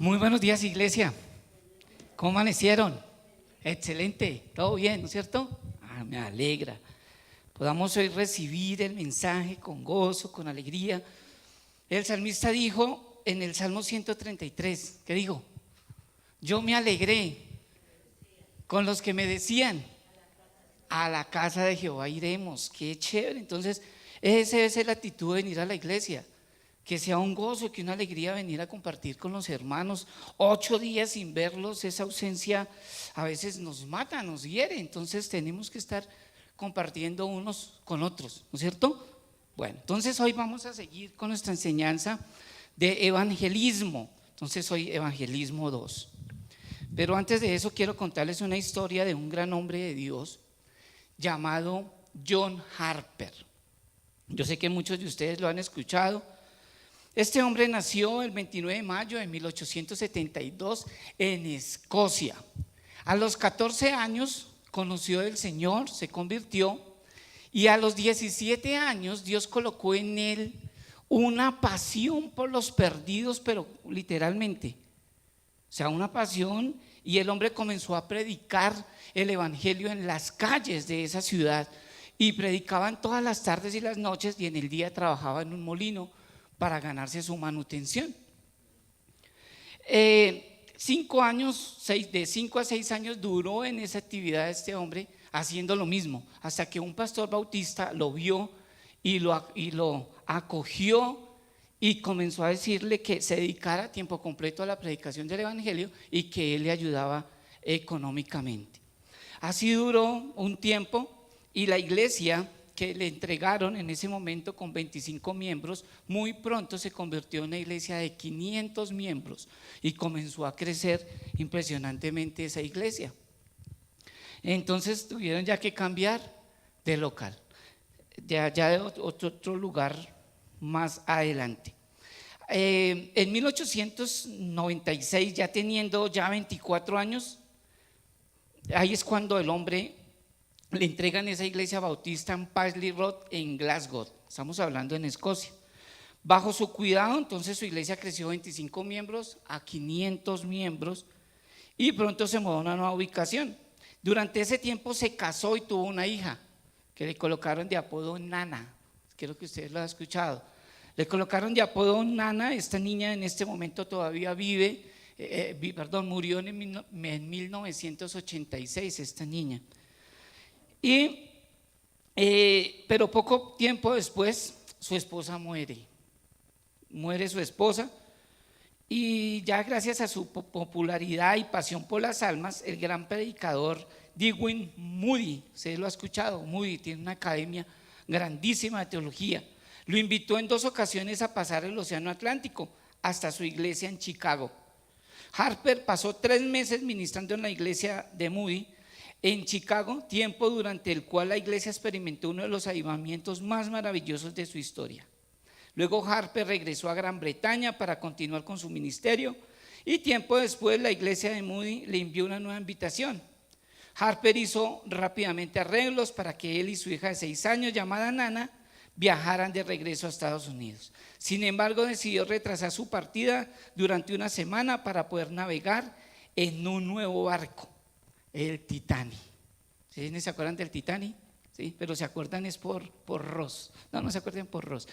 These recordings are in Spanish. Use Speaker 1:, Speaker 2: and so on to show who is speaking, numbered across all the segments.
Speaker 1: Muy buenos días, iglesia. ¿Cómo amanecieron? Excelente, todo bien, ¿no es cierto? Me alegra. Podamos hoy recibir el mensaje con gozo, con alegría. El salmista dijo en el Salmo 133, ¿qué dijo? Yo me alegré con los que me decían, a la casa de Jehová iremos. Qué chévere. Entonces, esa debe ser la actitud de venir a la iglesia. Que sea un gozo, que una alegría venir a compartir con los hermanos. 8 días sin verlos, esa ausencia a veces nos mata, nos hiere. Entonces tenemos que estar compartiendo unos con otros, ¿no es cierto? Bueno, entonces hoy vamos a seguir con nuestra enseñanza de evangelismo. Entonces hoy evangelismo 2. Pero antes de eso quiero contarles una historia de un gran hombre de Dios llamado John Harper. Yo sé que muchos de ustedes lo han escuchado. Este hombre nació el 29 de mayo de 1872 en Escocia. A los 14 años conoció al Señor, se convirtió, y a los 17 años Dios colocó en él una pasión por los perdidos, pero literalmente, o sea, una pasión, y el hombre comenzó a predicar el evangelio en las calles de esa ciudad, y predicaban todas las tardes y las noches, y en el día trabajaba en un molino para ganarse su manutención. 5 años, de 5 a 6 años duró en esa actividad este hombre haciendo lo mismo, hasta que un pastor bautista lo vio y lo acogió y comenzó a decirle que se dedicara a tiempo completo a la predicación del evangelio y que él le ayudaba económicamente. Así duró un tiempo y la iglesia que le entregaron en ese momento con 25 miembros, muy pronto se convirtió en una iglesia de 500 miembros y comenzó a crecer impresionantemente esa iglesia. Entonces tuvieron ya que cambiar de local, ya de otro lugar más adelante. En 1896, ya teniendo ya 24 años, ahí es cuando el hombre le entregan esa iglesia bautista en Paisley Road en Glasgow, estamos hablando en Escocia. Bajo su cuidado, entonces su iglesia creció 25 miembros a 500 miembros y pronto se mudó a una nueva ubicación. Durante ese tiempo se casó y tuvo una hija que le colocaron de apodo Nana. Creo que ustedes lo han escuchado. Le colocaron de apodo Nana. Esta niña en este momento todavía vive, murió en 1986 esta niña. Pero poco tiempo después su esposa muere su esposa, y ya gracias a su popularidad y pasión por las almas, el gran predicador Dwight Moody, ¿usted lo ha escuchado? Moody tiene una academia grandísima de teología, lo invitó en 2 ocasiones a pasar el océano Atlántico hasta su iglesia en Chicago. Harper pasó 3 meses ministrando en la iglesia de Moody en Chicago, tiempo durante el cual la iglesia experimentó uno de los avivamientos más maravillosos de su historia. Luego Harper regresó a Gran Bretaña para continuar con su ministerio, y tiempo después la iglesia de Moody le envió una nueva invitación. Harper hizo rápidamente arreglos para que él y su hija de 6 años, llamada Nana, viajaran de regreso a Estados Unidos. Sin embargo, decidió retrasar su partida durante una semana para poder navegar en un nuevo barco, el Titanic. ¿Sí? ¿Se acuerdan del Titanic? Sí, pero se acuerdan es por Ross. No se acuerdan por Ross.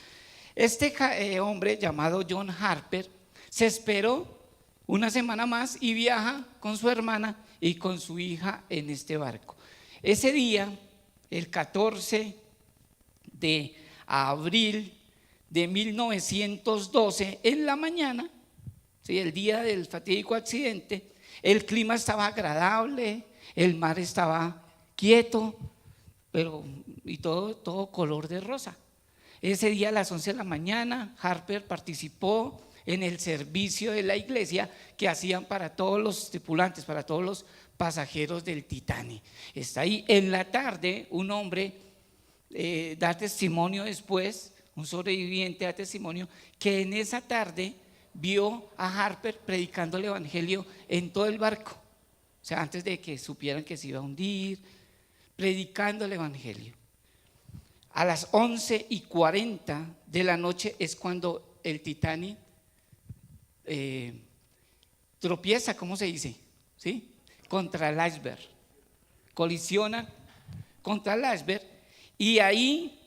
Speaker 1: Este hombre llamado John Harper se esperó una semana más y viaja con su hermana y con su hija en este barco. Ese día, el 14 de abril de 1912, en la mañana, ¿sí? El día del fatídico accidente, el clima estaba agradable, el mar estaba quieto, y todo color de rosa. Ese día a las 11 de la mañana Harper participó en el servicio de la iglesia que hacían para todos los tripulantes, para todos los pasajeros del Titanic. Está ahí. En la tarde un hombre da testimonio después, un sobreviviente da testimonio que en esa tarde vio a Harper predicando el evangelio en todo el barco, o sea, antes de que supieran que se iba a hundir, predicando el evangelio. A las 11:40 de la noche es cuando el Titanic tropieza, ¿cómo se dice? ¿Sí? Contra el iceberg. Colisiona contra el iceberg y ahí,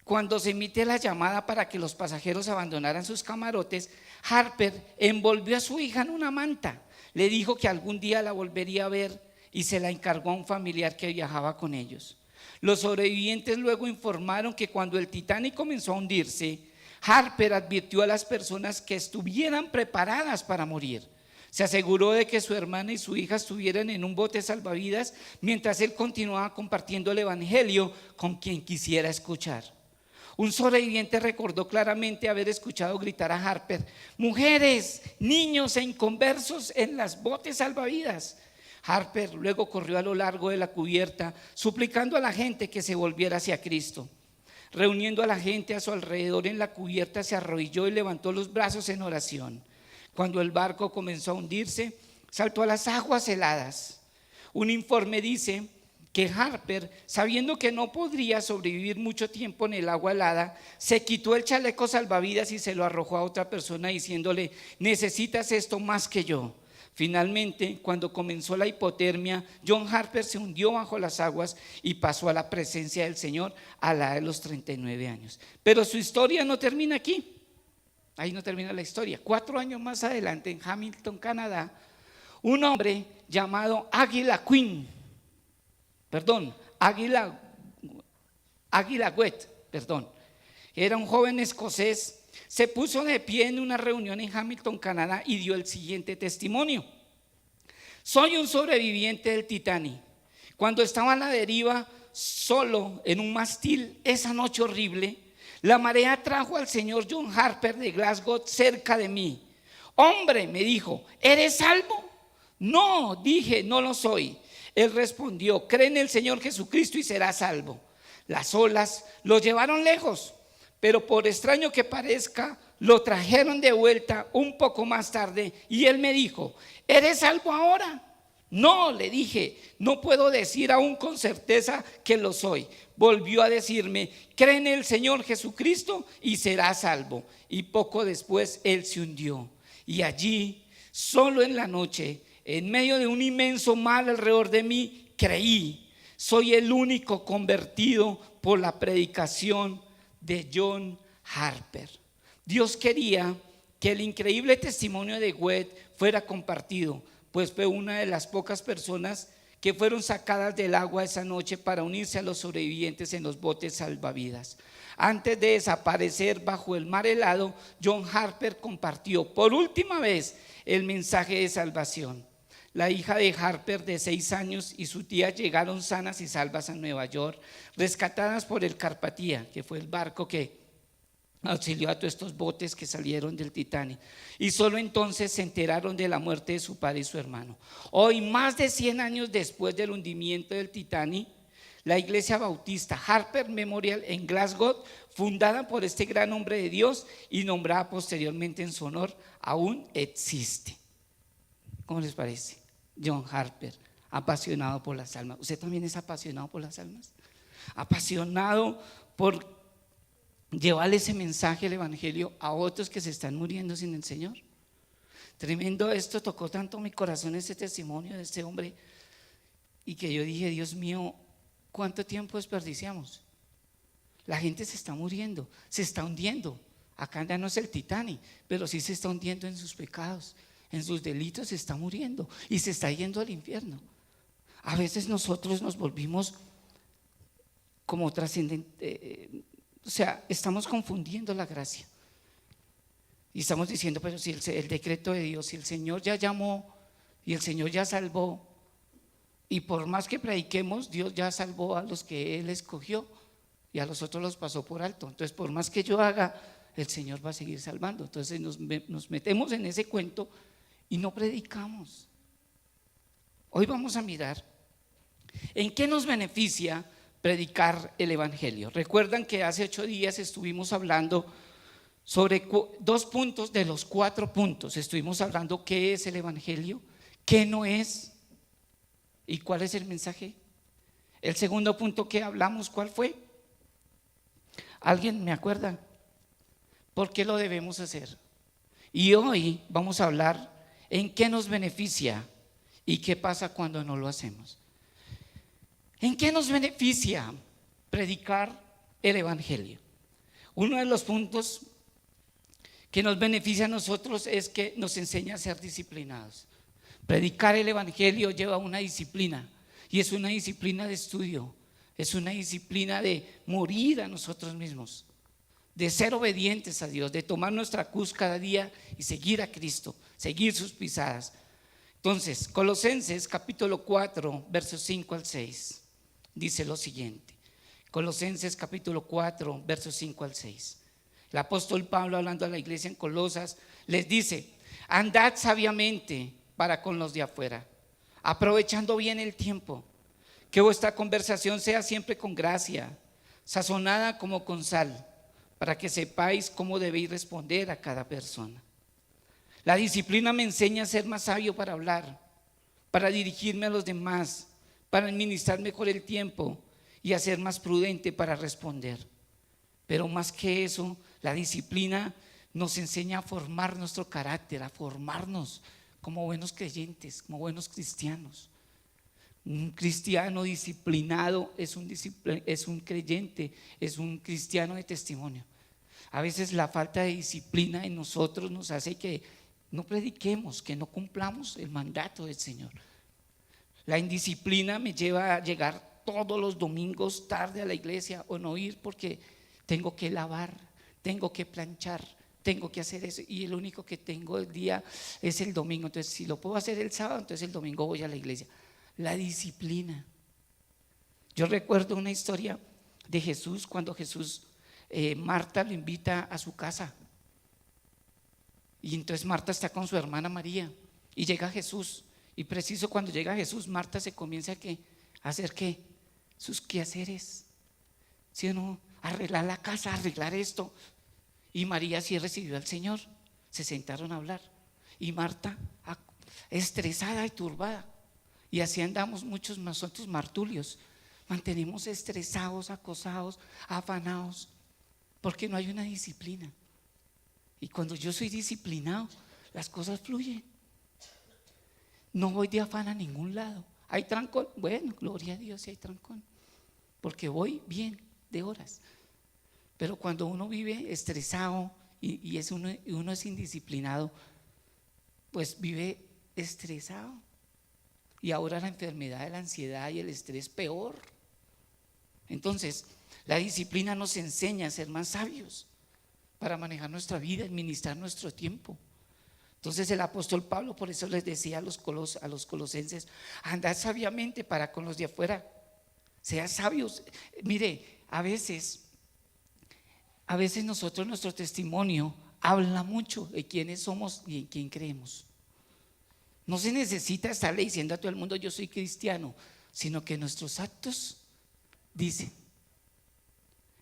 Speaker 1: cuando se emite la llamada para que los pasajeros abandonaran sus camarotes, Harper envolvió a su hija en una manta. Le dijo que algún día la volvería a ver y se la encargó a un familiar que viajaba con ellos. Los sobrevivientes luego informaron que cuando el Titanic comenzó a hundirse, Harper advirtió a las personas que estuvieran preparadas para morir. Se aseguró de que su hermana y su hija estuvieran en un bote salvavidas mientras él continuaba compartiendo el evangelio con quien quisiera escuchar. Un sobreviviente recordó claramente haber escuchado gritar a Harper: mujeres, niños e inconversos en las botes salvavidas. Harper luego corrió a lo largo de la cubierta suplicando a la gente que se volviera hacia Cristo. Reuniendo a la gente a su alrededor en la cubierta, se arrodilló y levantó los brazos en oración. Cuando el barco comenzó a hundirse, saltó a las aguas heladas. Un informe dice que Harper, sabiendo que no podría sobrevivir mucho tiempo en el agua helada, se quitó el chaleco salvavidas y se lo arrojó a otra persona diciéndole: necesitas esto más que yo. Finalmente, cuando comenzó la hipotermia, John Harper se hundió bajo las aguas y pasó a la presencia del Señor a la edad de los 39 años. Pero su historia no termina aquí. Ahí no termina la historia. 4 años más adelante, en Hamilton, Canadá, un hombre llamado Águila Wet, era un joven escocés, se puso de pie en una reunión en Hamilton, Canadá, y dio el siguiente testimonio: soy un sobreviviente del Titanic. Cuando estaba a la deriva, solo en un mástil, esa noche horrible, la marea trajo al señor John Harper de Glasgow cerca de mí. Hombre, me dijo, ¿eres salvo? No, dije, no lo soy. Él respondió: cree en el Señor Jesucristo y serás salvo. Las olas lo llevaron lejos, pero por extraño que parezca, lo trajeron de vuelta un poco más tarde y él me dijo: ¿eres salvo ahora? No, le dije, no puedo decir aún con certeza que lo soy. Volvió a decirme: cree en el Señor Jesucristo y serás salvo. Y poco después él se hundió. Y allí, solo en la noche, en medio de un inmenso mal alrededor de mí, creí. Soy el único convertido por la predicación de John Harper. Dios quería que el increíble testimonio de Wet fuera compartido, pues fue una de las pocas personas que fueron sacadas del agua esa noche para unirse a los sobrevivientes en los botes salvavidas. Antes de desaparecer bajo el mar helado, John Harper compartió por última vez el mensaje de salvación. La hija de Harper, de 6 años, y su tía llegaron sanas y salvas a Nueva York, rescatadas por el Carpathia, que fue el barco que auxilió a todos estos botes que salieron del Titanic. Y solo entonces se enteraron de la muerte de su padre y su hermano. Hoy, más de 100 años después del hundimiento del Titanic, la iglesia bautista Harper Memorial en Glasgow, fundada por este gran hombre de Dios y nombrada posteriormente en su honor, aún existe. ¿Cómo les parece? John Harper, apasionado por las almas. ¿Usted también es apasionado por las almas? Apasionado por llevarle ese mensaje, el evangelio, a otros que se están muriendo sin el Señor. Tremendo esto, tocó tanto mi corazón este testimonio de este hombre, y que yo dije: Dios mío, ¿cuánto tiempo desperdiciamos? La gente se está muriendo, se está hundiendo. Acá ya no es el Titanic, pero sí se está hundiendo en sus pecados, en sus delitos, se está muriendo y se está yendo al infierno. A veces nosotros nos volvimos como trascendentes, o sea, estamos confundiendo la gracia y estamos diciendo: pero si el decreto de Dios, si el Señor ya llamó y el Señor ya salvó, y por más que prediquemos, Dios ya salvó a los que Él escogió y a los otros los pasó por alto. Entonces, por más que yo haga, el Señor va a seguir salvando. Entonces nos metemos en ese cuento y no predicamos. Hoy vamos a mirar en qué nos beneficia predicar el evangelio. Recuerdan que hace 8 días estuvimos hablando sobre 2 puntos de los 4 puntos. Estuvimos hablando qué es el evangelio, qué no es y cuál es el mensaje. El segundo punto que hablamos, ¿cuál fue? ¿Alguien me acuerda? ¿Por qué lo debemos hacer? Y hoy vamos a hablar ¿en qué nos beneficia y qué pasa cuando no lo hacemos? ¿En qué nos beneficia predicar el evangelio? Uno de los puntos que nos beneficia a nosotros es que nos enseña a ser disciplinados. Predicar el evangelio lleva una disciplina, y es una disciplina de estudio, es una disciplina de morir a nosotros mismos, de ser obedientes a Dios, de tomar nuestra cruz cada día y seguir a Cristo, seguir sus pisadas. Entonces, Colosenses capítulo 4, versos 5 al 6, dice lo siguiente. Colosenses capítulo 4, versos 5 al 6. El apóstol Pablo, hablando a la iglesia en Colosas, les dice: andad sabiamente para con los de afuera, aprovechando bien el tiempo, que vuestra conversación sea siempre con gracia, sazonada como con sal, para que sepáis cómo debéis responder a cada persona. La disciplina me enseña a ser más sabio para hablar, para dirigirme a los demás, para administrar mejor el tiempo y a ser más prudente para responder. Pero más que eso, la disciplina nos enseña a formar nuestro carácter, a formarnos como buenos creyentes, como buenos cristianos. Un cristiano disciplinado es un creyente, es un cristiano de testimonio. A veces la falta de disciplina en nosotros nos hace que no prediquemos, que no cumplamos el mandato del Señor. La indisciplina me lleva a llegar todos los domingos tarde a la iglesia o no ir porque tengo que lavar, tengo que planchar, tengo que hacer eso, y el único que tengo el día es el domingo. Entonces, si lo puedo hacer el sábado, entonces el domingo voy a la iglesia. La disciplina. Yo recuerdo una historia de Jesús cuando Marta lo invita a su casa, y entonces Marta está con su hermana María y llega Jesús, y preciso cuando llega Jesús, Marta se comienza a hacer ¿qué? Sus quehaceres, ¿sí o no? Arreglar la casa, arreglar esto. Y María sí recibió al Señor, se sentaron a hablar, y Marta estresada y turbada. Y así andamos muchos nosotros martulios, mantenemos estresados, acosados, afanados, porque no hay una disciplina. Y cuando yo soy disciplinado, las cosas fluyen. No voy de afán a ningún lado. ¿Hay trancón? Bueno, gloria a Dios si hay trancón, porque voy bien de horas. Pero cuando uno vive estresado y uno es indisciplinado, pues vive estresado. Y ahora la enfermedad de la ansiedad y el estrés peor. Entonces, la disciplina nos enseña a ser más sabios para manejar nuestra vida, administrar nuestro tiempo. Entonces el apóstol Pablo por eso les decía a los colosenses: andad sabiamente para con los de afuera, sean sabios. Mire, a veces nosotros, nuestro testimonio habla mucho de quiénes somos y en quién creemos. No se necesita estarle diciendo a todo el mundo yo soy cristiano, sino que nuestros actos dicen.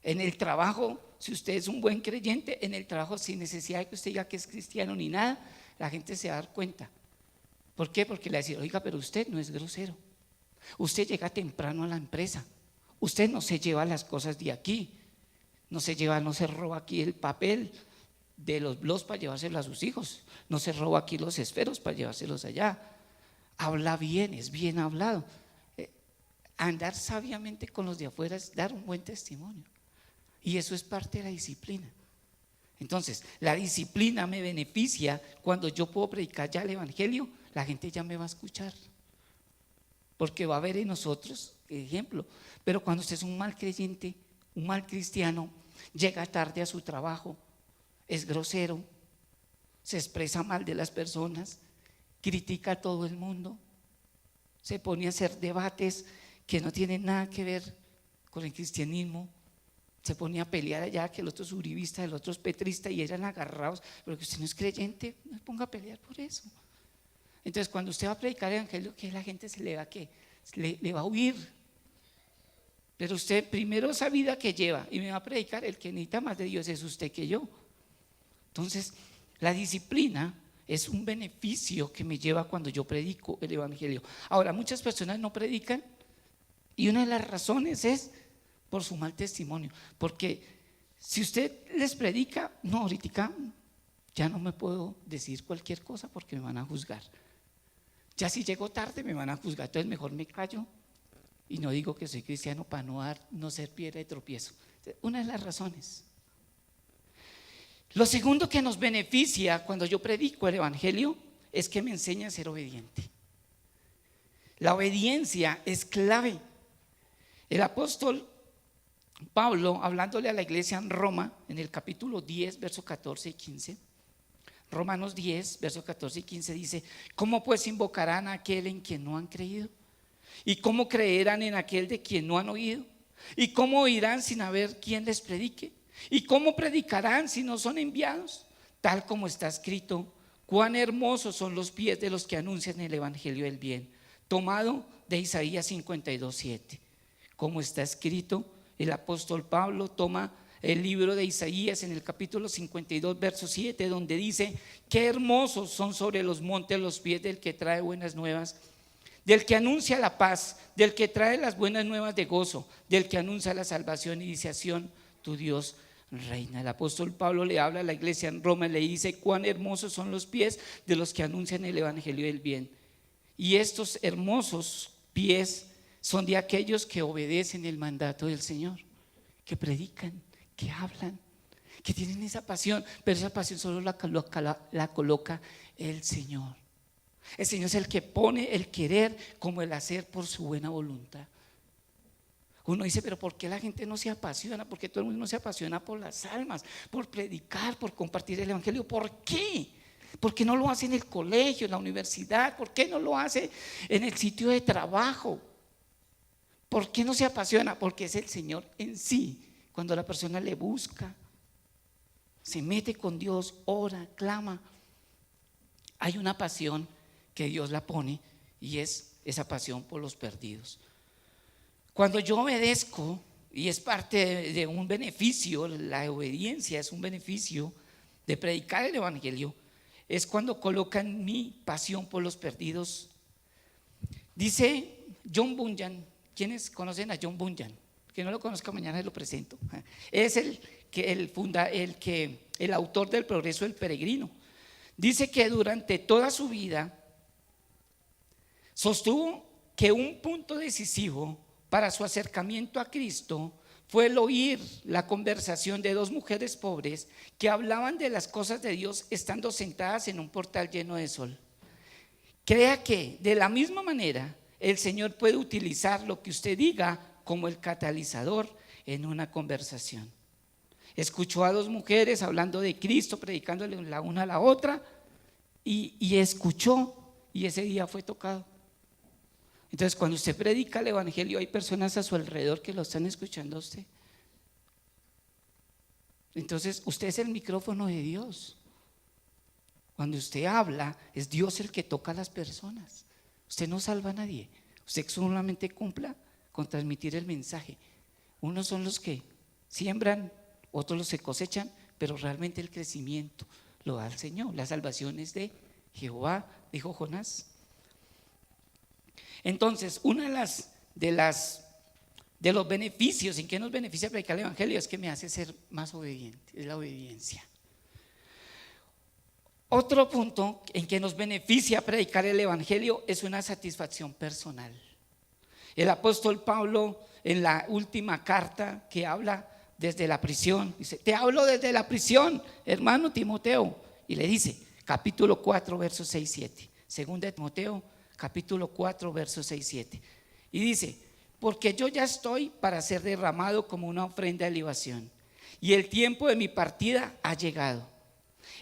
Speaker 1: En el trabajo, si usted es un buen creyente, en el trabajo sin necesidad de que usted diga que es cristiano ni nada, la gente se va a dar cuenta. ¿Por qué? Porque le va a decir: oiga, pero usted no es grosero, usted llega temprano a la empresa, usted no se lleva las cosas de aquí, no se roba aquí el papel de los blogs para llevárselo a sus hijos, no se roba aquí los esferos para llevárselos allá. Habla bien, es bien hablado. Andar sabiamente con los de afuera es dar un buen testimonio, y eso es parte de la disciplina. Entonces, la disciplina me beneficia cuando yo puedo predicar ya el evangelio, la gente ya me va a escuchar, porque va a ver en nosotros ejemplo. Pero cuando usted es un mal creyente, un mal cristiano, llega tarde a su trabajo, es grosero, se expresa mal de las personas, critica a todo el mundo, se pone a hacer debates que no tienen nada que ver con el cristianismo, se pone a pelear allá, que el otro es uribista, el otro es petrista, y eran agarrados. Pero que usted no es creyente, no se ponga a pelear por eso. Entonces cuando usted va a predicar el evangelio, que la gente se le va le va a huir. Pero usted primero esa vida que lleva y me va a predicar, el que necesita más de Dios es usted que yo. Entonces la disciplina es un beneficio que me lleva cuando yo predico el evangelio. Ahora, muchas personas no predican, y una de las razones es por su mal testimonio. Porque si usted les predica, no, ahorita Ya no me puedo decir cualquier cosa porque me van a juzgar. Ya si llego tarde me van a juzgar, entonces mejor me callo y no digo que soy cristiano para no ser piedra de tropiezo. Una de las razones. Lo segundo que nos beneficia cuando yo predico el evangelio es que me enseña a ser obediente. La obediencia es clave. El apóstol Pablo, hablándole a la iglesia en Roma, en el capítulo 10, versos 14 y 15, Romanos 10, versos 14 y 15 dice: ¿cómo pues invocarán a aquel en quien no han creído? ¿Y cómo creerán en aquel de quien no han oído? ¿Y cómo oirán sin haber quien les predique? ¿Y cómo predicarán si no son enviados? Tal como está escrito: cuán hermosos son los pies de los que anuncian el evangelio del bien. Tomado de Isaías 52, 7. Como está escrito, el apóstol Pablo toma el libro de Isaías en el capítulo 52, verso 7, donde dice: qué hermosos son sobre los montes los pies del que trae buenas nuevas, del que anuncia la paz, del que trae las buenas nuevas de gozo, del que anuncia la salvación y dice: a Sión, tu Dios reina. El apóstol Pablo le habla a la iglesia en Roma y le dice: cuán hermosos son los pies de los que anuncian el evangelio del bien. Y estos hermosos pies son de aquellos que obedecen el mandato del Señor, que predican, que hablan, que tienen esa pasión, pero esa pasión solo la coloca el Señor. El Señor es el que pone el querer como el hacer por su buena voluntad. Uno dice: pero ¿por qué la gente no se apasiona? ¿Por qué todo el mundo no se apasiona por las almas, por predicar, por compartir el evangelio? ¿Por qué? ¿Por qué no lo hace en el colegio, en la universidad? ¿Por qué no lo hace en el sitio de trabajo? ¿Por qué no se apasiona? Porque es el Señor en sí. Cuando la persona le busca, se mete con Dios, ora, clama, hay una pasión que Dios la pone, y es esa pasión por los perdidos. Cuando yo obedezco, y es parte de un beneficio, la obediencia es un beneficio de predicar el evangelio, es cuando colocan mi pasión por los perdidos. Dice John Bunyan. ¿Quiénes conocen a John Bunyan? Que no lo conozca, mañana se lo presento. Es el autor del Progreso del Peregrino. Dice que durante toda su vida sostuvo que un punto decisivo para su acercamiento a Cristo fue el oír la conversación de dos mujeres pobres que hablaban de las cosas de Dios estando sentadas en un portal lleno de sol. Crea que de la misma manera el Señor puede utilizar lo que usted diga como el catalizador en una conversación. Escuchó a dos mujeres hablando de Cristo, predicándole la una a la otra, y escuchó, y ese día fue tocado. Entonces, cuando usted predica el evangelio, hay personas a su alrededor que lo están escuchando a usted. Entonces, usted es el micrófono de Dios. Cuando usted habla, es Dios el que toca a las personas. Usted no salva a nadie. Usted solamente cumpla con transmitir el mensaje. Unos son los que siembran, otros los que cosechan, pero realmente el crecimiento lo da el Señor. La salvación es de Jehová, dijo Jonás. Entonces, una de los beneficios, ¿en qué nos beneficia predicar el evangelio? Es que me hace ser más obediente, es la obediencia. Otro punto en que nos beneficia predicar el evangelio es una satisfacción personal. El apóstol Pablo, en la última carta que habla desde la prisión, dice: te hablo desde la prisión, hermano Timoteo, y le dice, capítulo 4, versos 6, 7, segunda de Timoteo, capítulo 4, versos 6, 7, y dice: porque yo ya estoy para ser derramado como una ofrenda de libación, y el tiempo de mi partida ha llegado.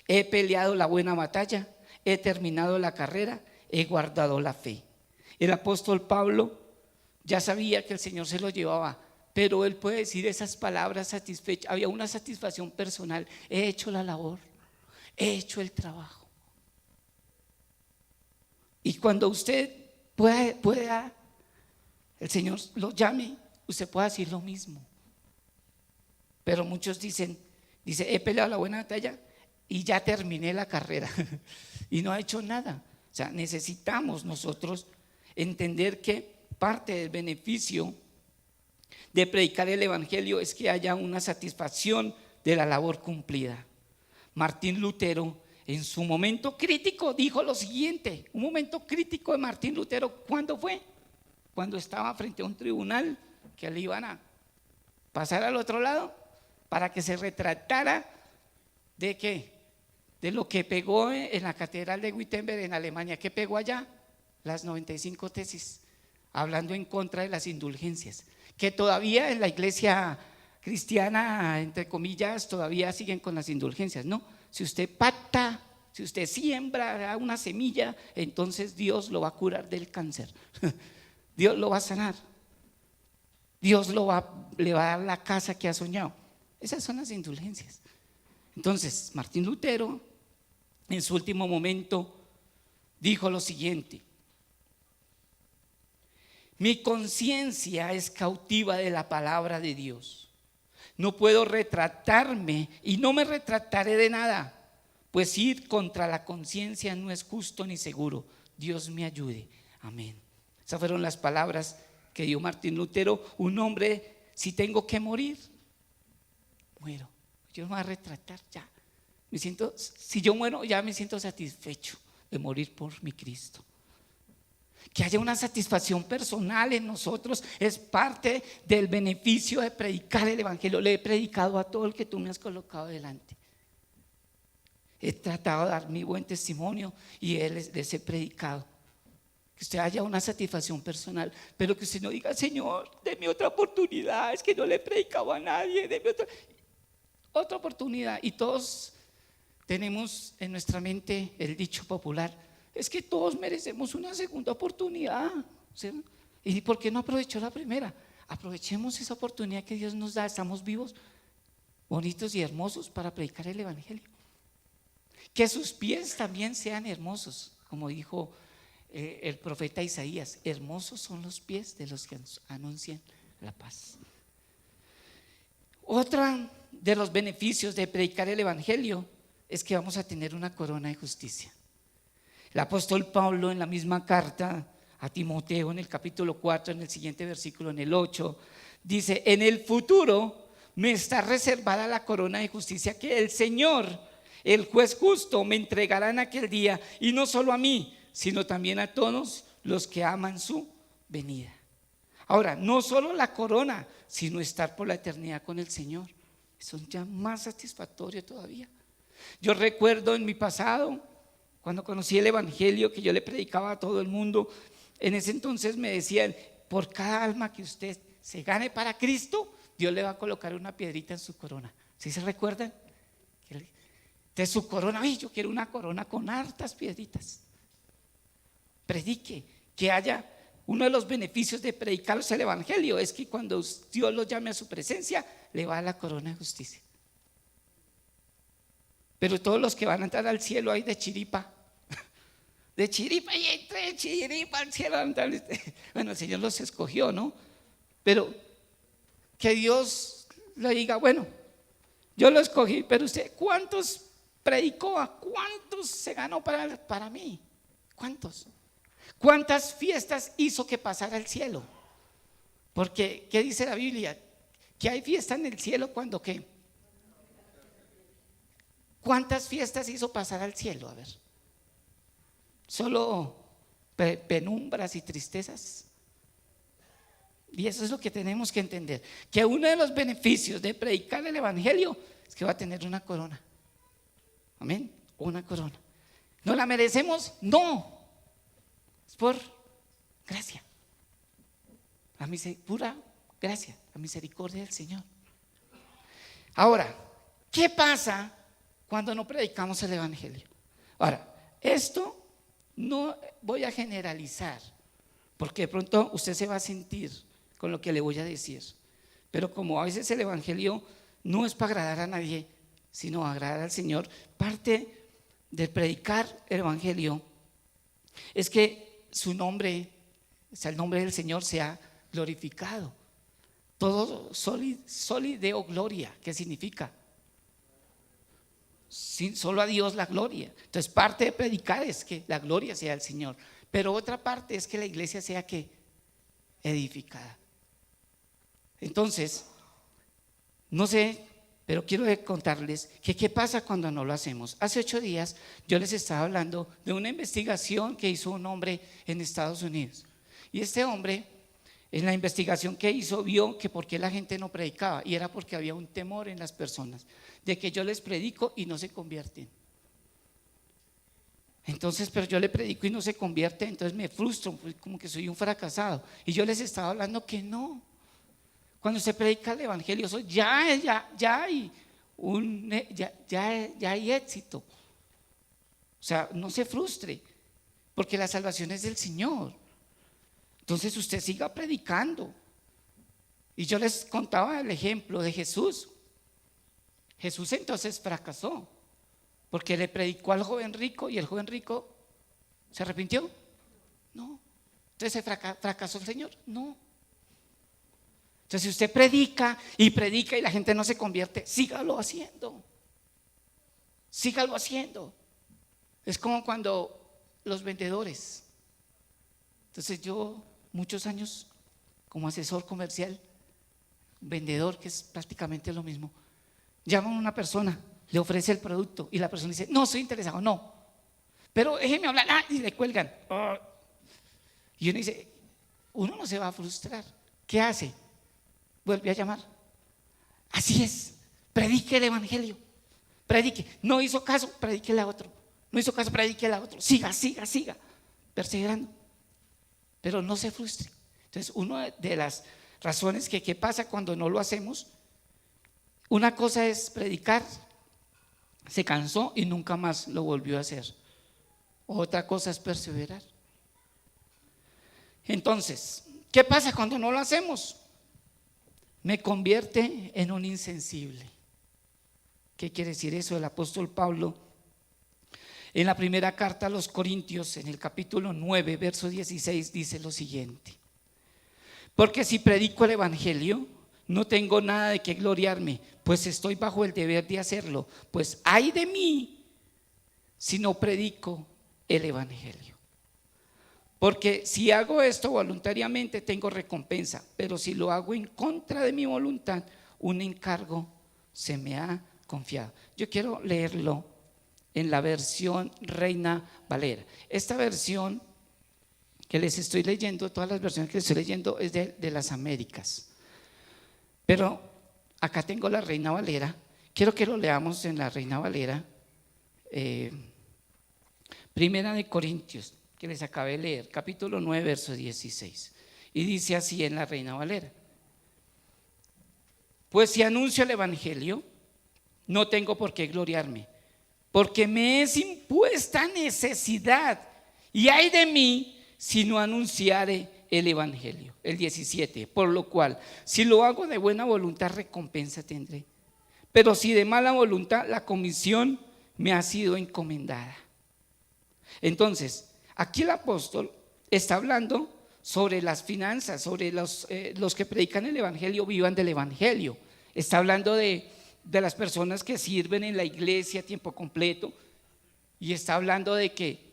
Speaker 1: He peleado la buena batalla, he terminado la carrera, he guardado la fe. El apóstol Pablo ya sabía que el Señor se lo llevaba, pero él puede decir esas palabras satisfechas. Había una satisfacción personal: he hecho la labor, he hecho el trabajo. Y cuando usted pueda, el Señor lo llame, usted puede decir lo mismo. Pero muchos dice, he peleado la buena batalla y ya terminé la carrera y no ha hecho nada. O sea, necesitamos nosotros entender que parte del beneficio de predicar el evangelio es que haya una satisfacción de la labor cumplida. Martín Lutero, en su momento crítico, dijo lo siguiente. Un momento crítico de Martín Lutero, ¿cuándo fue? Cuando estaba frente a un tribunal que le iban a pasar al otro lado para que se retratara de qué, de lo que pegó en la catedral de Wittenberg en Alemania. ¿Qué pegó allá? Las 95 tesis, hablando en contra de las indulgencias, que todavía en la iglesia cristiana, entre comillas, todavía siguen con las indulgencias, ¿no? Si usted pacta, si usted siembra una semilla, entonces Dios lo va a curar del cáncer. Dios lo va a sanar. Dios le va a dar la casa que ha soñado. Esas son las indulgencias. Entonces, Martín Lutero, en su último momento, dijo lo siguiente: mi conciencia es cautiva de la palabra de Dios. No puedo retratarme y no me retrataré de nada, pues ir contra la conciencia no es justo ni seguro. Dios me ayude. Amén. Esas fueron las palabras que dio Martín Lutero. Un hombre, si tengo que morir, muero. Yo no me voy a retratar ya. Si yo muero, ya me siento satisfecho de morir por mi Cristo. Que haya una satisfacción personal en nosotros es parte del beneficio de predicar el evangelio. Le he predicado a todo el que tú me has colocado delante. He tratado de dar mi buen testimonio y les he predicado. Que usted haya una satisfacción personal, pero que usted no diga: Señor, deme otra oportunidad, es que no le he predicado a nadie, deme otra oportunidad. Y todos tenemos en nuestra mente el dicho popular: es que todos merecemos una segunda oportunidad, ¿sí? ¿Y por qué no aprovechó la primera? Aprovechemos esa oportunidad que Dios nos da. Estamos vivos, bonitos y hermosos para predicar el evangelio. Que sus pies también sean hermosos, como dijo el profeta Isaías: hermosos son los pies de los que anuncian la paz. Otra de los beneficios de predicar el evangelio es que vamos a tener una corona de justicia. El apóstol Pablo, en la misma carta a Timoteo, en el capítulo 4, en el siguiente versículo, en el 8, dice: en el futuro me está reservada la corona de justicia que el Señor, el juez justo, me entregará en aquel día, y no solo a mí, sino también a todos los que aman su venida. Ahora, no solo la corona, sino estar por la eternidad con el Señor. Eso es ya más satisfactorio todavía. Yo recuerdo en mi pasado, cuando conocí el evangelio, que yo le predicaba a todo el mundo. En ese entonces me decían: por cada alma que usted se gane para Cristo, Dios le va a colocar una piedrita en su corona. ¿Sí se recuerdan? De su corona: ay, yo quiero una corona con hartas piedritas. Predique, que haya. Uno de los beneficios de predicar el evangelio es que cuando Dios lo llame a su presencia, le va a la corona de justicia. Pero todos los que van a entrar al cielo hay de chiripa, y entre de chiripa al cielo. Bueno, el Señor los escogió, ¿no? Pero que Dios le diga: bueno, yo lo escogí, pero usted, ¿cuántos predicó? ¿A cuántos se ganó para mí? ¿Cuántos? ¿Cuántas fiestas hizo que pasara al cielo? Porque, ¿qué dice la Biblia? Que hay fiesta en el cielo cuando ¿qué? ¿Cuántas fiestas hizo pasar al cielo? A ver, solo penumbras y tristezas. Y eso es lo que tenemos que entender, que uno de los beneficios de predicar el evangelio es que va a tener una corona. Amén, una corona. ¿No la merecemos? No, es por gracia, pura gracia, la misericordia del Señor. Ahora, ¿qué pasa cuando no predicamos el evangelio? Ahora, esto no voy a generalizar, porque de pronto usted se va a sentir con lo que le voy a decir, pero como a veces el evangelio no es para agradar a nadie, sino agradar al Señor, parte de predicar el evangelio es que su nombre, o sea, el nombre del Señor sea glorificado. Todo soli deo gloria, ¿qué significa? Solo a Dios la gloria. Entonces, parte de predicar es que la gloria sea del Señor, pero otra parte es que la iglesia sea que edificada. Entonces, no sé, Pero quiero contarles que qué pasa cuando no lo hacemos. Hace 8 días yo les estaba hablando de una investigación que hizo un hombre en Estados Unidos. Y este hombre, en la investigación que hizo, vio que por qué la gente no predicaba. Y era porque había un temor en las personas de que yo les predico y no se convierten. Entonces, pero yo le predico y no se convierte, entonces me frustro, como que soy un fracasado. Y yo les estaba hablando que no. Cuando se predica el evangelio, eso ya hay ya hay éxito. O sea, no se frustre, porque la salvación es del Señor. Entonces usted siga predicando. Y yo les contaba el ejemplo de Jesús. Jesús entonces fracasó, porque le predicó al joven rico y el joven rico ¿se arrepintió? No. Entonces fracasó el Señor. No. Entonces, si usted predica y la gente no se convierte, sígalo haciendo. Sígalo haciendo. Es como cuando los vendedores. Entonces, yo muchos años como asesor comercial, vendedor, que es prácticamente lo mismo, llaman a una persona, le ofrece el producto y la persona dice: no, estoy interesado, no. Pero déjeme hablar, y le cuelgan. Y uno dice: uno no se va a frustrar. ¿Qué hace? Vuelve a llamar. Así es, predique el evangelio, predique. No hizo caso, predíquele a otro. No hizo caso, predíquele a otro. Siga, perseverando. Pero no se frustre. Entonces, una de las razones que pasa cuando no lo hacemos, una cosa es predicar, se cansó y nunca más lo volvió a hacer. Otra cosa es perseverar. Entonces, ¿qué pasa cuando no lo hacemos? Me convierte en un insensible. ¿Qué quiere decir eso? El apóstol Pablo, en la primera carta a los Corintios, en el capítulo 9, verso 16, dice lo siguiente: porque si predico el evangelio, no tengo nada de qué gloriarme, pues estoy bajo el deber de hacerlo. Pues ay de mí si no predico el evangelio. Porque si hago esto voluntariamente tengo recompensa, pero si lo hago en contra de mi voluntad, un encargo se me ha confiado. Yo quiero leerlo en la versión Reina Valera. Esta versión que les estoy leyendo, todas las versiones que les estoy leyendo es de las Américas. Pero acá tengo la Reina Valera. Quiero que lo leamos en la Reina Valera. Primera de Corintios, que les acabé de leer, capítulo 9, verso 16. Y dice así en la Reina Valera: pues si anuncio el evangelio, no tengo por qué gloriarme, porque me es impuesta necesidad, y ay de mí si no anunciare el evangelio. El 17: por lo cual, si lo hago de buena voluntad, recompensa tendré, pero si de mala voluntad, la comisión me ha sido encomendada. Entonces, aquí el apóstol está hablando sobre las finanzas, sobre los que predican el evangelio, vivan del evangelio. Está hablando de las personas que sirven en la iglesia a tiempo completo, y está hablando de que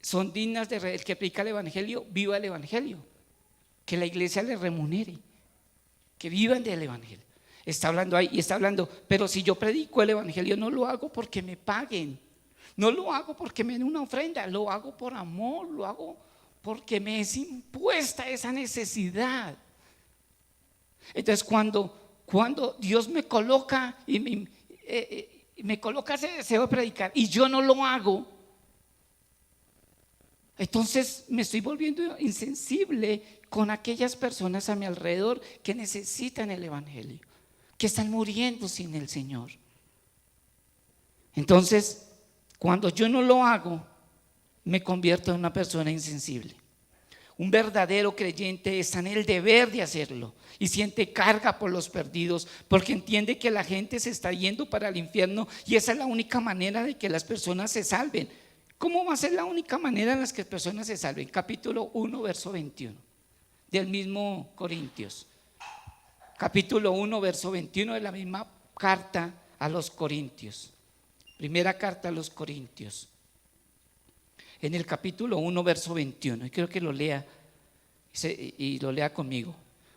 Speaker 1: son dignas de el que predica el evangelio, viva el evangelio, que la iglesia les remunere, que vivan del evangelio. Está hablando ahí y está hablando, pero si yo predico el evangelio, no lo hago porque me paguen, no lo hago porque me den una ofrenda, lo hago por amor, lo hago porque me es impuesta esa necesidad. Entonces, cuando Dios me coloca y me coloca ese deseo de predicar y yo no lo hago, entonces me estoy volviendo insensible con aquellas personas a mi alrededor que necesitan el evangelio, que están muriendo sin el Señor. Entonces, cuando yo no lo hago, me convierto en una persona insensible. Un verdadero creyente está en el deber de hacerlo y siente carga por los perdidos, porque entiende que la gente se está yendo para el infierno y esa es la única manera de que las personas se salven. ¿Cómo va a ser la única manera en la que las personas se salven? Capítulo 1, verso 21 del mismo Corintios. Capítulo 1, verso 21 de la misma carta a los Corintios. Primera carta a los Corintios. En el capítulo 1, verso 21, y quiero que lo lea y lo lea conmigo.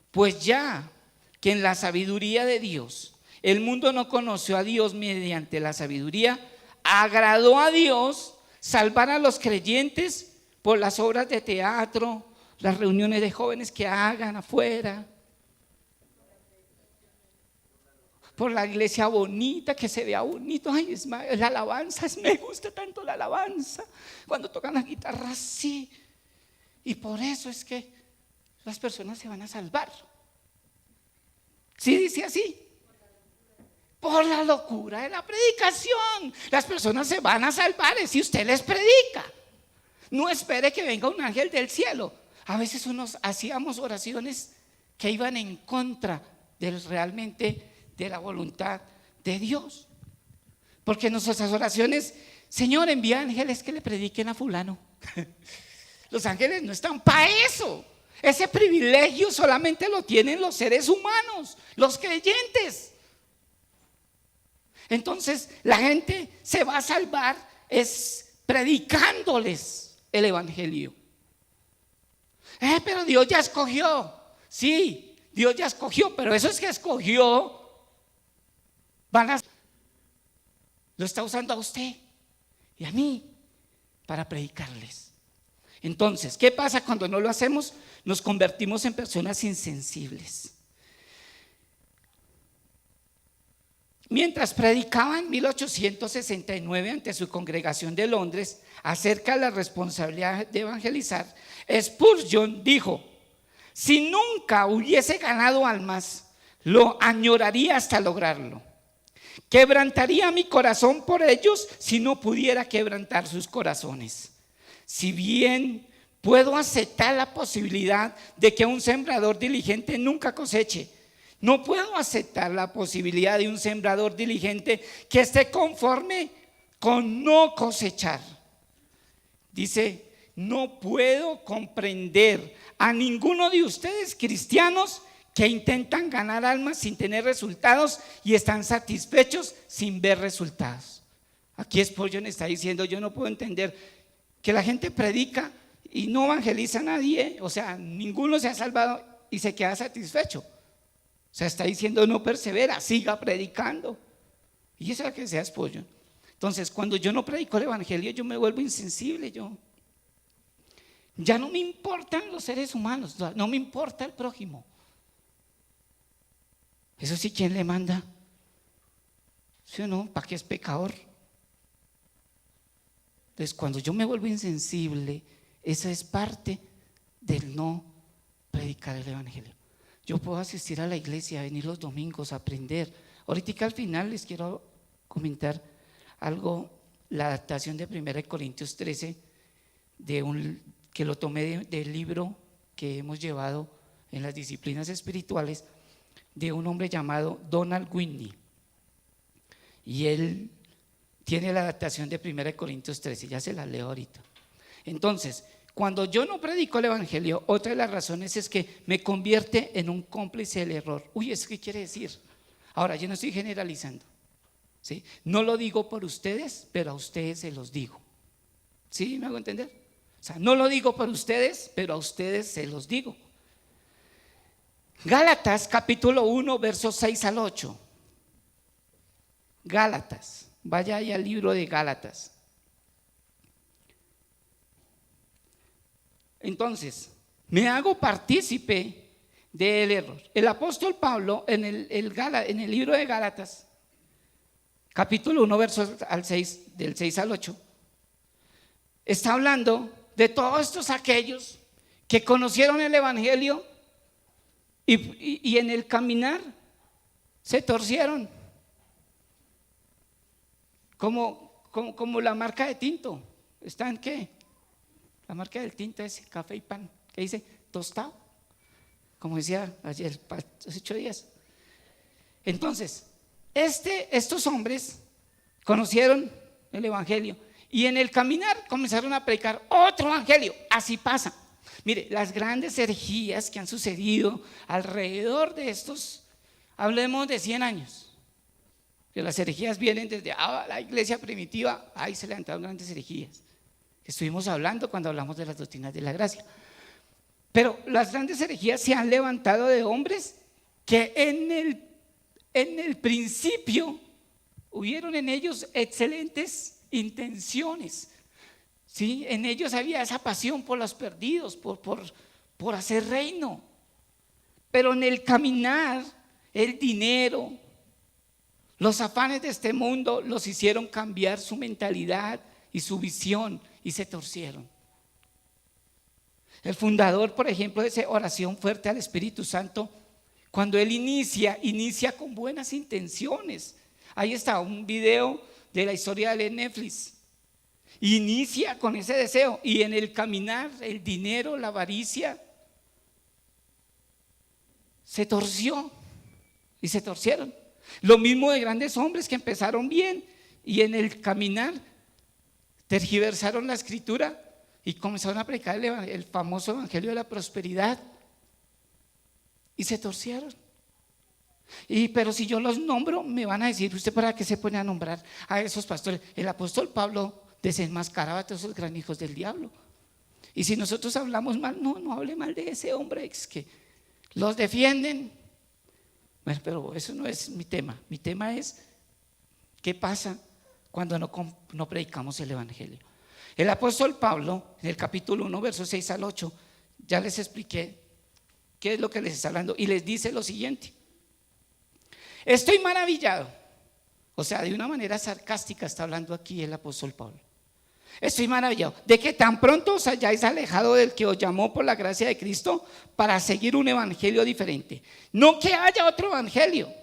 Speaker 1: Pues ya que en la sabiduría de Dios El mundo no conoció a Dios mediante la sabiduría. Agradó a Dios salvar a los creyentes por las obras de teatro, las reuniones de jóvenes que hagan afuera, por la iglesia bonita, que se vea bonito. Ay, la alabanza, me gusta tanto la alabanza, cuando tocan la guitarra así. Y por eso es que las personas se van a salvar. ¿Sí dice así? Por la locura de la predicación. Las personas se van a salvar si usted les predica. No espere que venga un ángel del cielo. A veces hacíamos oraciones que iban en contra realmente de la voluntad de Dios. Porque nuestras oraciones, Señor, envía ángeles que le prediquen a fulano. Los ángeles no están para eso. Ese privilegio solamente lo tienen los seres humanos, los creyentes. Entonces la gente se va a salvar es predicándoles el evangelio. Pero Dios ya escogió. Sí, Dios ya escogió, pero eso es que escogió, lo está usando a usted y a mí para predicarles. Entonces, ¿qué pasa cuando no lo hacemos? Nos convertimos en personas insensibles. Mientras predicaba en 1869 ante su congregación de Londres acerca de la responsabilidad de evangelizar, Spurgeon dijo: si nunca hubiese ganado almas, lo añoraría hasta lograrlo. Quebrantaría mi corazón por ellos si no pudiera quebrantar sus corazones. Si bien puedo aceptar la posibilidad de que un sembrador diligente nunca coseche, no puedo aceptar la posibilidad de un sembrador diligente que esté conforme con no cosechar. Dice: no puedo comprender a ninguno de ustedes cristianos que intentan ganar almas sin tener resultados y están satisfechos sin ver resultados. Aquí Spurgeon está diciendo: yo no puedo entender que la gente predica y no evangeliza a nadie, o sea, ninguno se ha salvado y se queda satisfecho. O sea, está diciendo: no persevera, siga predicando. Y eso es lo que sea Spurgeon. Entonces, cuando yo no predico el evangelio, yo me vuelvo insensible. Ya no me importan los seres humanos, no me importa el prójimo. Eso sí, ¿quién le manda? ¿Sí o no? ¿Para qué es pecador? Entonces, cuando yo me vuelvo insensible, esa es parte del no predicar el evangelio. Yo puedo asistir a la iglesia, venir los domingos a aprender. Ahorita al final les quiero comentar algo, la adaptación de 1 Corintios 13, que lo tomé del libro que hemos llevado en las disciplinas espirituales, de un hombre llamado Donald Whitney. Y él tiene la adaptación de 1 Corintios 13, ya se la leo ahorita. Entonces, cuando yo no predico el evangelio, otra de las razones es que me convierte en un cómplice del error. Uy, ¿eso qué quiere decir? Ahora, yo no estoy generalizando, ¿sí? No lo digo por ustedes, pero a ustedes se los digo. ¿Sí? ¿Me hago entender? O sea, no lo digo por ustedes, pero a ustedes se los digo. Gálatas capítulo 1, versos 6 al 8. Gálatas, vaya ahí al libro de Gálatas. Entonces, me hago partícipe del error. El apóstol Pablo en el libro de Gálatas, capítulo 1, versos del 6 al 8, está hablando de todos estos aquellos que conocieron el evangelio y en el caminar se torcieron, como la marca de tinto. ¿Está en qué? La marca del tinto es café y pan, que dice tostado, como decía ayer, hace 8 días. Entonces, estos hombres conocieron el evangelio y en el caminar comenzaron a predicar otro evangelio. Así pasa. Mire, las grandes herejías que han sucedido alrededor de estos, hablemos de 100 años, que las herejías vienen desde la iglesia primitiva. Ahí se levantaron grandes herejías. Estuvimos hablando cuando hablamos de las doctrinas de la gracia. Pero las grandes herejías se han levantado de hombres que en el principio hubieron en ellos excelentes intenciones, ¿sí? En ellos había esa pasión por los perdidos, por hacer reino. Pero en el caminar, el dinero, los afanes de este mundo los hicieron cambiar su mentalidad y su visión y se torcieron. El fundador, por ejemplo, de esa oración fuerte al Espíritu Santo, cuando él inicia con buenas intenciones. Ahí está un video de la historia de Netflix. Inicia con ese deseo y en el caminar, el dinero, la avaricia, se torció y se torcieron. Lo mismo de grandes hombres que empezaron bien y en el caminar tergiversaron la escritura y comenzaron a predicar el famoso evangelio de la prosperidad y se torcieron. Pero si yo los nombro, me van a decir: ¿usted para qué se pone a nombrar a esos pastores? El apóstol Pablo desenmascaraba a todos esos gran hijos del diablo. Y si nosotros hablamos mal, no hable mal de ese hombre, es que los defienden. Bueno, pero eso no es mi tema. Mi tema es qué pasa cuando no predicamos el evangelio. El apóstol Pablo, en el capítulo 1, versos 6 al 8, ya les expliqué qué es lo que les está hablando y les dice lo siguiente: estoy maravillado, o sea, de una manera sarcástica está hablando aquí el apóstol Pablo. Estoy maravillado de que tan pronto os hayáis alejado del que os llamó por la gracia de Cristo para seguir un evangelio diferente. No que haya otro evangelio,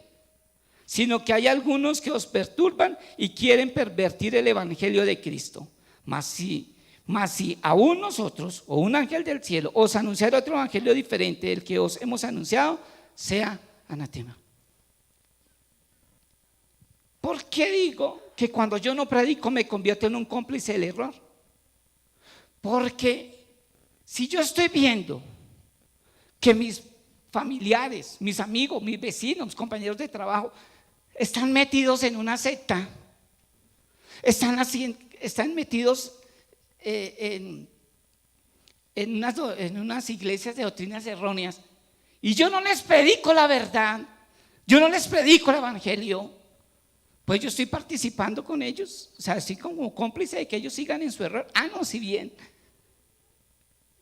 Speaker 1: sino que hay algunos que os perturban y quieren pervertir el evangelio de Cristo. Mas si aún nosotros o un ángel del cielo os anunciara otro evangelio diferente del que os hemos anunciado, sea anatema. ¿Por qué digo que cuando yo no predico me convierto en un cómplice del error? Porque si yo estoy viendo que mis familiares, mis amigos, mis vecinos, mis compañeros de trabajo están metidos en una secta, están metidos en unas iglesias de doctrinas erróneas, y yo no les predico la verdad, yo no les predico el evangelio, pues yo estoy participando con ellos, o sea, estoy como cómplice de que ellos sigan en su error. No, si bien.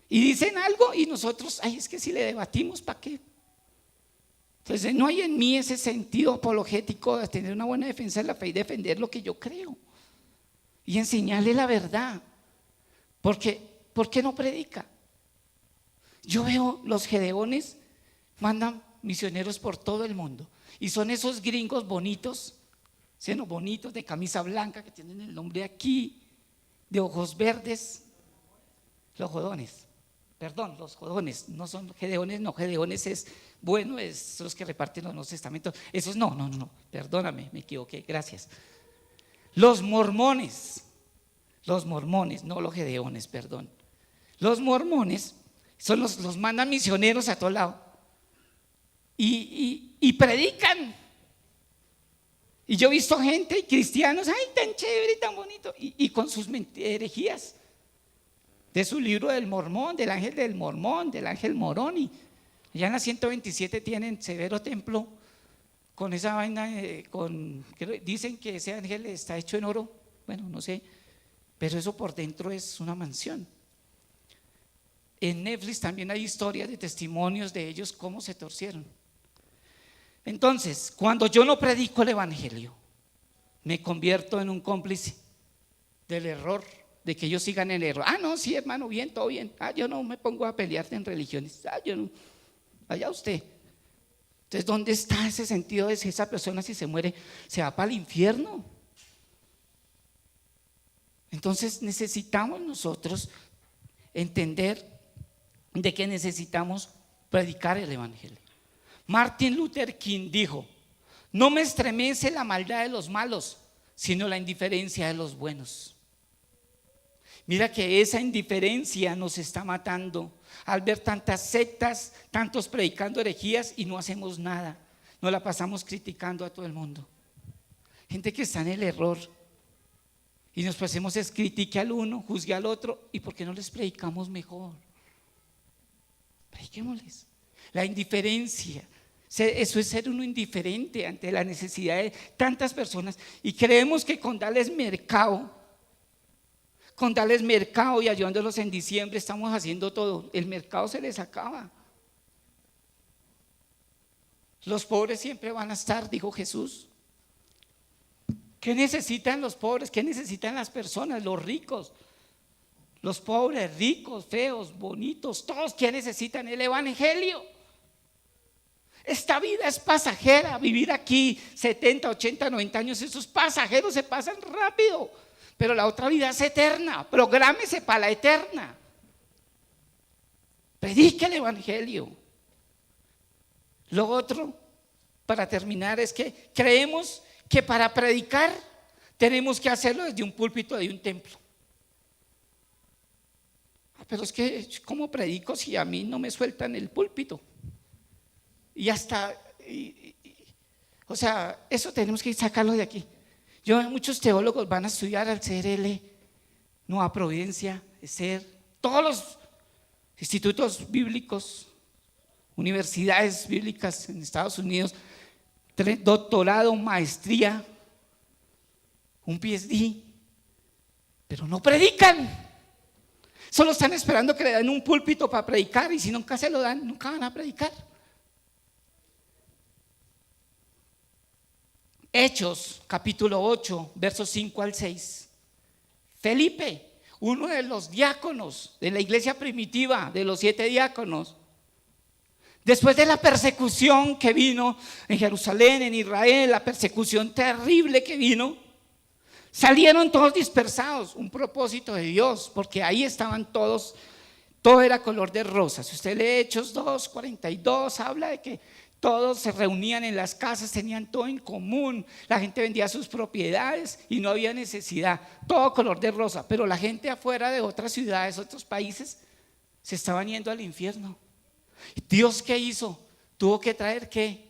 Speaker 1: Y dicen algo y nosotros, es que si le debatimos, ¿para qué? Entonces no hay en mí ese sentido apologético de tener una buena defensa de la fe y defender lo que yo creo y enseñarle la verdad. Porque, ¿por qué no predica? Yo veo los gedeones mandan misioneros por todo el mundo y son esos gringos bonitos, senos bonitos, de camisa blanca, que tienen el nombre aquí, de ojos verdes. Los jodones, los jodones, no son gedeones, no, gedeones es bueno, es los que reparten los Nuevos Testamentos. Esos no, perdóname, me equivoqué, gracias. Los mormones, no los gedeones, perdón. Los mormones son los mandan misioneros a todo lado y predican. Y yo he visto gente, cristianos, tan chévere y tan bonito, y con sus herejías de su libro del Mormón, del ángel del Mormón, del ángel Moroni. Allá en la 127 tienen severo templo con esa vaina, dicen que ese ángel está hecho en oro, bueno, no sé, pero eso por dentro es una mansión. En Netflix también hay historias de testimonios de ellos cómo se torcieron. Entonces, cuando yo no predico el evangelio, me convierto en un cómplice del error, de que ellos sigan el error. No, sí, hermano, bien, todo bien. Yo no me pongo a pelear en religiones. Yo no, allá usted. Entonces, ¿dónde está ese sentido de si esa persona, si se muere, se va para el infierno? Entonces necesitamos nosotros entender de que necesitamos predicar el evangelio. Martin Luther King dijo: no me estremece la maldad de los malos, sino la indiferencia de los buenos. Mira que esa indiferencia nos está matando al ver tantas sectas, tantos predicando herejías y no hacemos nada. Nos la pasamos criticando a todo el mundo. Gente que está en el error y nos pasemos es critique al uno, juzgue al otro. ¿Y por qué no les predicamos mejor? Prediquémosles. La indiferencia Eso es ser uno indiferente ante la necesidad de tantas personas. Y creemos que con darles mercado y ayudándolos en diciembre estamos haciendo todo. El mercado se les acaba. Los pobres siempre van a estar, dijo Jesús. ¿Qué necesitan los pobres? ¿Qué necesitan las personas? Los ricos, los pobres, ricos, feos, bonitos, todos. ¿Qué necesitan? El evangelio. Esta vida es pasajera. Vivir aquí 70, 80, 90 años, esos pasajeros se pasan rápido. Pero la otra vida es eterna. Prográmese para la eterna. Predique el evangelio. Lo otro, para terminar, es que creemos que para predicar tenemos que hacerlo desde un púlpito de un templo. Pero es que, ¿cómo predico si a mí no me sueltan el púlpito? Y hasta, o sea, eso tenemos que sacarlo de aquí. Muchos teólogos van a estudiar al CRL, Nueva Providencia, ESER, todos los institutos bíblicos, universidades bíblicas en Estados Unidos, doctorado, maestría, un PhD, pero no predican. Solo están esperando que le den un púlpito para predicar, y si nunca se lo dan, nunca van a predicar. Hechos, capítulo 8, versos 5 al 6. Felipe, uno de los diáconos de la iglesia primitiva, de los 7 diáconos, después de la persecución que vino en Jerusalén, en Israel, la persecución terrible que vino, salieron todos dispersados, un propósito de Dios, porque ahí estaban todos, todo era color de rosa. Si usted lee Hechos 2:42, habla de que todos se reunían en las casas, tenían todo en común, la gente vendía sus propiedades y no había necesidad, todo color de rosa. Pero la gente afuera de otras ciudades, otros países, se estaban yendo al infierno. ¿Dios qué hizo? Tuvo que traer ¿qué?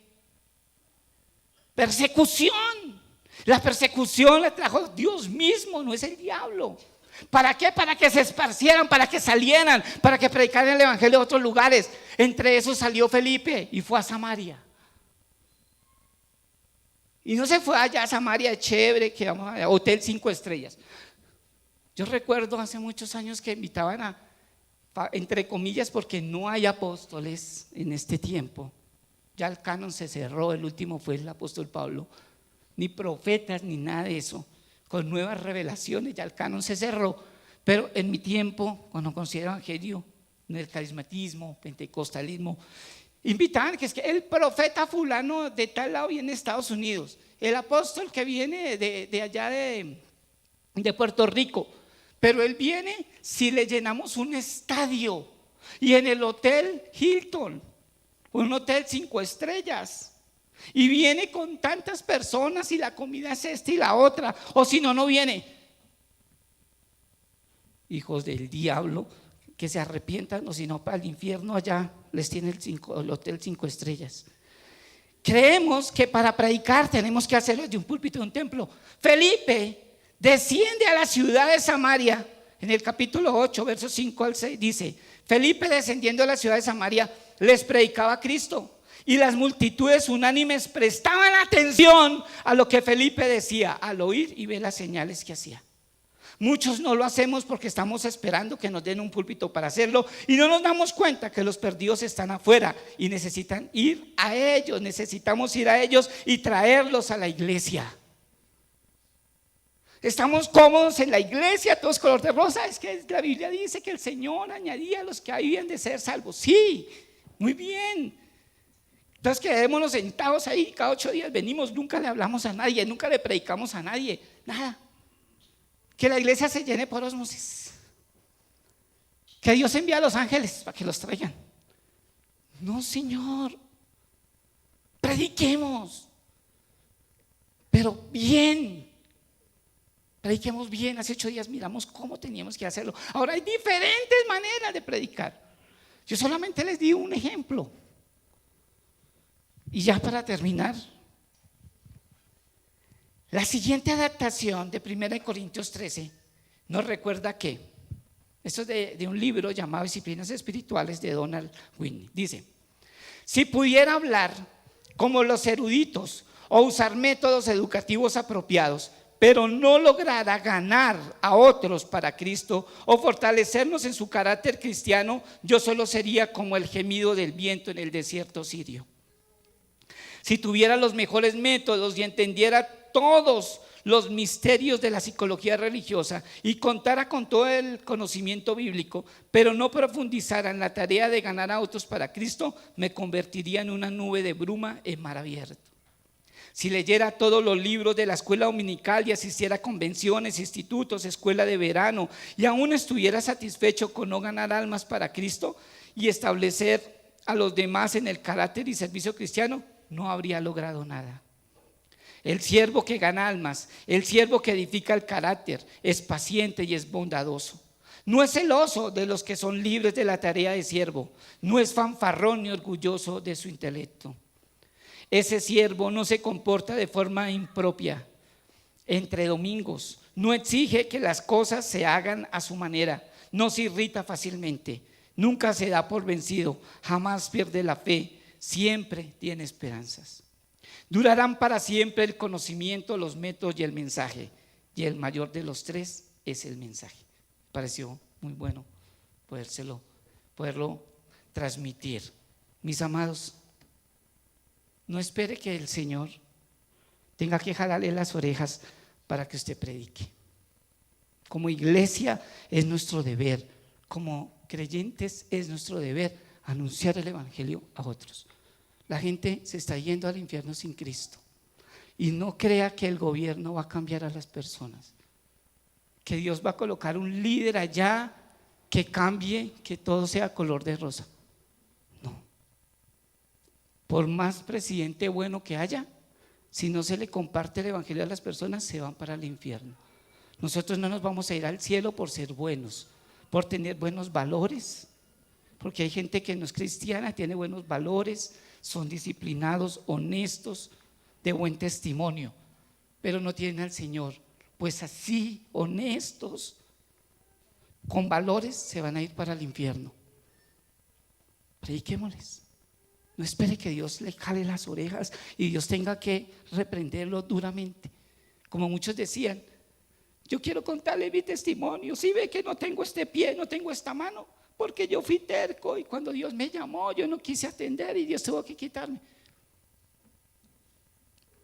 Speaker 1: Persecución. La persecución la trajo Dios mismo, no es el diablo. ¿Para qué? Para que se esparcieran, para que salieran, para que predicaran el evangelio a otros lugares. Entre esos salió Felipe y fue a Samaria. Y no se fue allá a Samaria chévere, que vamos a Hotel 5 estrellas. Yo recuerdo hace muchos años que invitaban a, entre comillas, porque no hay apóstoles en este tiempo. Ya el canon se cerró, el último fue el apóstol Pablo. Ni profetas, ni nada de eso. Con nuevas revelaciones, ya el canon se cerró. Pero en mi tiempo, cuando conocí el evangelio, en el carismatismo, pentecostalismo, invitaban que es que el profeta fulano de tal lado viene de Estados Unidos, el apóstol que viene de allá de Puerto Rico, pero él viene si le llenamos un estadio y en el Hotel Hilton, un hotel 5 estrellas. Y viene con tantas personas y la comida es esta y la otra, o si no, no viene. Hijos del diablo, que se arrepientan, o si no, para el infierno allá les tiene el Hotel 5 estrellas. Creemos que para predicar tenemos que hacerlo desde un púlpito de un templo. Felipe desciende a la ciudad de Samaria, en el capítulo 8, versos 5 al 6, dice: Felipe, descendiendo a la ciudad de Samaria, les predicaba a Cristo. Y las multitudes unánimes prestaban atención a lo que Felipe decía al oír y ver las señales que hacía. Muchos no lo hacemos porque estamos esperando que nos den un púlpito para hacerlo y no nos damos cuenta que los perdidos están afuera y necesitan ir a ellos, necesitamos ir a ellos y traerlos a la iglesia. Estamos cómodos en la iglesia, todos color de rosa. Es que la Biblia dice que el Señor añadía a los que habían de ser salvos. Sí, muy bien. Entonces quedémonos sentados ahí, cada 8 días venimos, nunca le hablamos a nadie, nunca le predicamos a nadie, nada. Que la iglesia se llene por ósmosis. Que Dios envíe a los ángeles para que los traigan. No, Señor. Prediquemos. Pero bien. Prediquemos bien. Hace 8 días miramos cómo teníamos que hacerlo. Ahora hay diferentes maneras de predicar. Yo solamente les di un ejemplo. Y ya para terminar, la siguiente adaptación de 1 Corintios 13 nos recuerda que, esto es de un libro llamado Disciplinas Espirituales de Donald Whitney, dice: si pudiera hablar como los eruditos o usar métodos educativos apropiados, pero no lograra ganar a otros para Cristo o fortalecernos en su carácter cristiano, yo solo sería como el gemido del viento en el desierto sirio. Si tuviera los mejores métodos y entendiera todos los misterios de la psicología religiosa y contara con todo el conocimiento bíblico, pero no profundizara en la tarea de ganar a otros para Cristo, me convertiría en una nube de bruma en mar abierto. Si leyera todos los libros de la escuela dominical y asistiera a convenciones, institutos, escuela de verano, y aún estuviera satisfecho con no ganar almas para Cristo y establecer a los demás en el carácter y servicio cristiano, no habría logrado nada. El siervo que gana almas, el siervo que edifica el carácter, es paciente y es bondadoso. No es celoso de los que son libres de la tarea de siervo, no es fanfarrón ni orgulloso de su intelecto. Ese siervo no se comporta de forma impropia entre domingos, no exige que las cosas se hagan a su manera, no se irrita fácilmente, nunca se da por vencido, jamás pierde la fe, siempre tiene esperanzas. Durarán para siempre el conocimiento, los métodos y el mensaje, y el mayor de los tres es el mensaje. Pareció muy bueno poderlo transmitir. Mis amados, no espere que el Señor tenga que jalarle las orejas para que usted predique. Como iglesia es nuestro deber, como creyentes es nuestro deber anunciar el evangelio a otros. La gente se está yendo al infierno sin Cristo. Y no crea que el gobierno va a cambiar a las personas, que Dios va a colocar un líder allá que cambie, que todo sea color de rosa. No. Por más presidente bueno que haya, si no se le comparte el evangelio a las personas, se van para el infierno. Nosotros no nos vamos a ir al cielo por ser buenos, por tener buenos valores, porque hay gente que no es cristiana, tiene buenos valores, son disciplinados, honestos, de buen testimonio, pero no tienen al Señor. Pues así, honestos, con valores, se van a ir para el infierno. Prediquémosles. No espere que Dios le jale las orejas y Dios tenga que reprenderlo duramente. Como muchos decían, yo quiero contarle mi testimonio. Si ve que no tengo este pie, no tengo esta mano, porque yo fui terco y cuando Dios me llamó yo no quise atender y Dios tuvo que quitarme.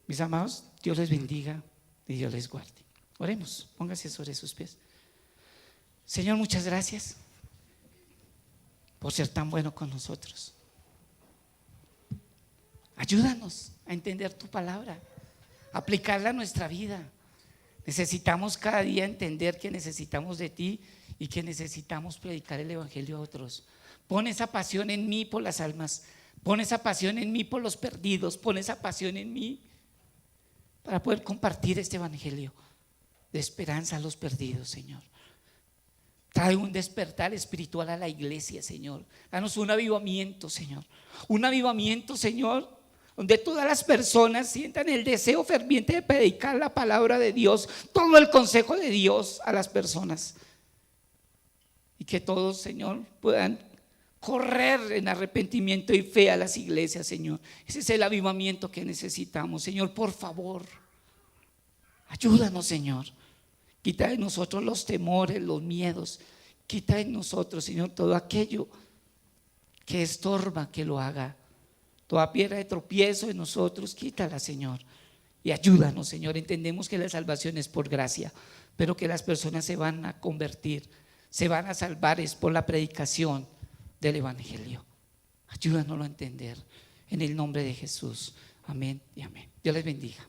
Speaker 1: Mis amados, Dios les bendiga y Dios les guarde. Oremos, póngase sobre sus pies. Señor, muchas gracias por ser tan bueno con nosotros. Ayúdanos a entender tu palabra, aplicarla a nuestra vida. Necesitamos cada día entender que necesitamos de ti y que necesitamos predicar el evangelio a otros. Pon esa pasión en mí por las almas, pon esa pasión en mí por los perdidos, pon esa pasión en mí para poder compartir este evangelio de esperanza a los perdidos, Señor. Trae un despertar espiritual a la iglesia, Señor. Danos un avivamiento, Señor. Un avivamiento, Señor, donde todas las personas sientan el deseo ferviente de predicar la palabra de Dios, todo el consejo de Dios a las personas. Y que todos, Señor, puedan correr en arrepentimiento y fe a las iglesias, Señor. Ese es el avivamiento que necesitamos, Señor. Por favor, ayúdanos, Señor. Quita de nosotros los temores, los miedos. Quita de nosotros, Señor, todo aquello que estorba que lo haga. Toda piedra de tropiezo de nosotros, quítala, Señor. Y ayúdanos, Señor. Entendemos que la salvación es por gracia, pero que las personas se van a convertir, se van a salvar es por la predicación del evangelio. Ayúdanos a entender. En el nombre de Jesús. Amén y amén. Dios les bendiga.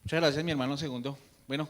Speaker 2: Muchas gracias, mi hermano segundo. Bueno.